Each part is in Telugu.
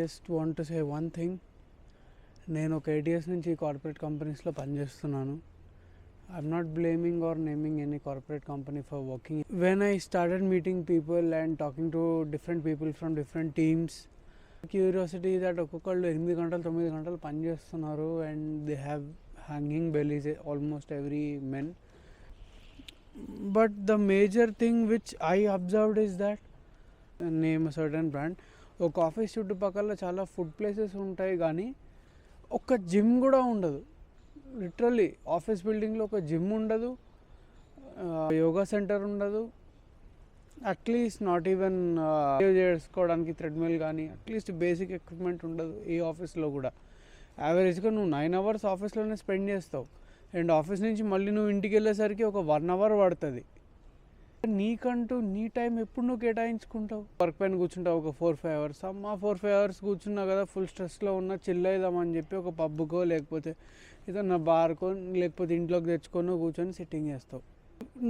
Just want to say one thing. నేను ఒక 8 years నుంచి కార్పొరేట్ కంపెనీస్లో పనిచేస్తున్నాను. I'm not blaming or naming any corporate company for working. When I started meeting people and talking to different people from different teams, curiosity that ఒక్కొక్కళ్ళు 8 గంటలు 9 గంటలు పని చేస్తున్నారు and they have hanging bellies, almost every men. But the major thing which I observed is that, name a certain brand, ఒక ఆఫీస్ చుట్టుపక్కల చాలా ఫుడ్ ప్లేసెస్ ఉంటాయి కానీ ఒక్క జిమ్ కూడా ఉండదు. లిటరల్లీ ఆఫీస్ బిల్డింగ్లో ఒక జిమ్ ఉండదు, యోగా సెంటర్ ఉండదు, అట్లీస్ట్ నాట్ ఈవెన్ చేసుకోవడానికి థ్రెడ్మిల్ కానీ అట్లీస్ట్ బేసిక్ ఎక్విప్మెంట్ ఉండదు ఏ ఆఫీస్లో కూడా. యావరేజ్గా నువ్వు 9 hours ఆఫీస్లోనే స్పెండ్ చేస్తావు అండ్ ఆఫీస్ నుంచి మళ్ళీ నువ్వు ఇంటికి వెళ్ళేసరికి ఒక 1 hour పడుతుంది. నీకంటూ నీ టైం ఎప్పుడు నువ్వు కేటాయించుకుంటావు? వర్క్ పైన కూర్చుంటావు ఒక 4-5 hours. అమ్మ 4-5 hours కూర్చున్నా కదా, ఫుల్ స్ట్రెస్లో ఉన్న చిల్ అవుదామని చెప్పి ఒక పబ్కో లేకపోతే ఏదన్నా బార్కో లేకపోతే ఇంట్లోకి తెచ్చుకొని కూర్చొని సిట్టింగ్ చేస్తావు.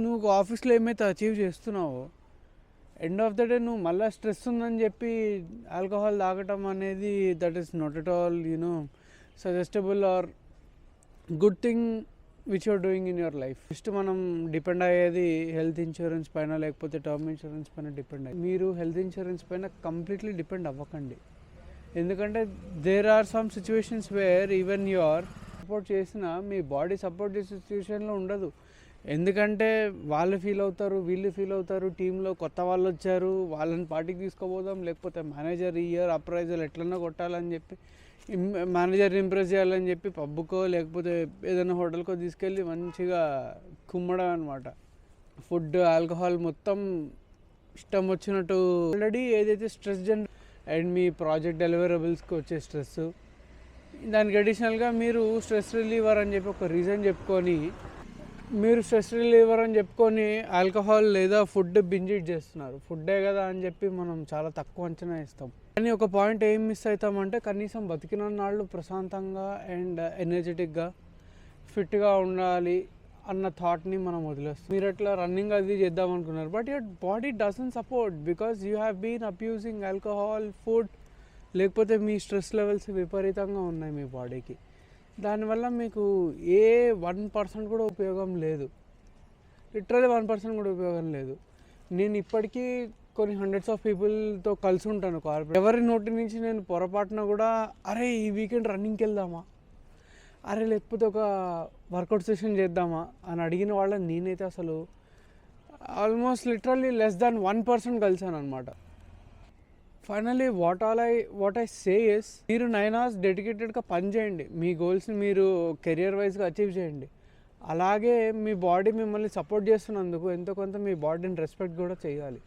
నువ్వు ఆఫీస్లో ఏమైతే అచీవ్ చేస్తున్నావో ఎండ్ ఆఫ్ ద డే నువ్వు మళ్ళీ స్ట్రెస్ ఉందని చెప్పి ఆల్కహాల్ తాగటం అనేది that is not at all suggestible or good thing which you're doing in your life. First మనం డిపెండ్ అయ్యేది హెల్త్ ఇన్సూరెన్స్ పైన లేకపోతే టర్మ్ ఇన్సూరెన్స్ పైన డిపెండ్ అయ్యి. మీరు హెల్త్ ఇన్సూరెన్స్ పైన కంప్లీట్లీ డిపెండ్ అవ్వకండి. ఎందుకంటే there are some situations where even your support చేసినా మీ బాడీ సపోర్ట్ చేసే సిచ్యువేషన్లో ఉండదు. ఎందుకంటే వాళ్ళు ఫీల్ అవుతారు, వీళ్ళు ఫీల్ అవుతారు, టీంలో కొత్త వాళ్ళు వచ్చారు, వాళ్ళని పార్టీకి తీసుకోపోదాం, లేకపోతే మేనేజర్ ఈ ఇయర్ అప్రైజల్ ఎట్లన్నా కొట్టాలని చెప్పి మేనేజర్ని ఇంప్రెస్ చేయాలని చెప్పి పబ్కో లేకపోతే ఏదైనా హోటల్కో తీసుకెళ్ళి మంచిగా కుమ్మడం అనమాట. ఫుడ్, ఆల్కహాల్ మొత్తం ఇష్టం వచ్చినట్టు. ఆల్రెడీ ఏదైతే స్ట్రెస్ అండ్ మీ ప్రాజెక్ట్ డెలివరబుల్స్కి వచ్చే స్ట్రెస్, దానికి అడిషనల్గా మీరు స్ట్రెస్ రిలీవర్ అని చెప్పి ఒక రీజన్ చెప్పుకొని ఆల్కహాల్ లేదా ఫుడ్ బింజ్ ఈట్ చేస్తున్నారు. ఫుడ్డే కదా అని చెప్పి మనం చాలా తక్కువ అంచనా ఇస్తాం. కానీ ఒక పాయింట్ ఏం మిస్ అవుతామంటే కనీసం బతికిన నాళ్ళు ప్రశాంతంగా అండ్ ఎనర్జెటిక్గా ఫిట్గా ఉండాలి అన్న థాట్ని మనం వదిలేస్తాం. మీరు అట్లా రన్నింగ్ అది చేద్దాం అనుకున్నారు, but your body doesn't support because you have been abusing alcohol, food, లేకపోతే మీ స్ట్రెస్ లెవెల్స్ విపరీతంగా ఉన్నాయి మీ బాడీకి. దానివల్ల మీకు ఏ 1% కూడా ఉపయోగం లేదు. లిటరల్లీ 1% కూడా ఉపయోగం లేదు. నేను ఇప్పటికీ కొన్ని హండ్రెడ్స్ ఆఫ్ పీపుల్తో కలిసి ఉంటాను కార్పొరేట్. ఎవరి నోటి నుంచి నేను పొరపాటున కూడా అరే ఈ వీకెండ్ రన్నింగ్కి వెళ్దామా, అరే లేకపోతే ఒక వర్కౌట్ సెషన్ చేద్దామా అని అడిగిన వాళ్ళని నేనైతే అసలు ఆల్మోస్ట్ లిటరల్లీ less than 1% కలిసాను అనమాట. Finally what I say is, మీరు 9 hours డెడికేటెడ్గా పని చేయండి, మీ గోల్స్ని మీరు కెరియర్ వైజ్గా అచీవ్ చేయండి. అలాగే మీ బాడీ మిమ్మల్ని సపోర్ట్ చేస్తున్నందుకు ఎంతో కొంత మీ బాడీని రెస్పెక్ట్ కూడా చేయాలి.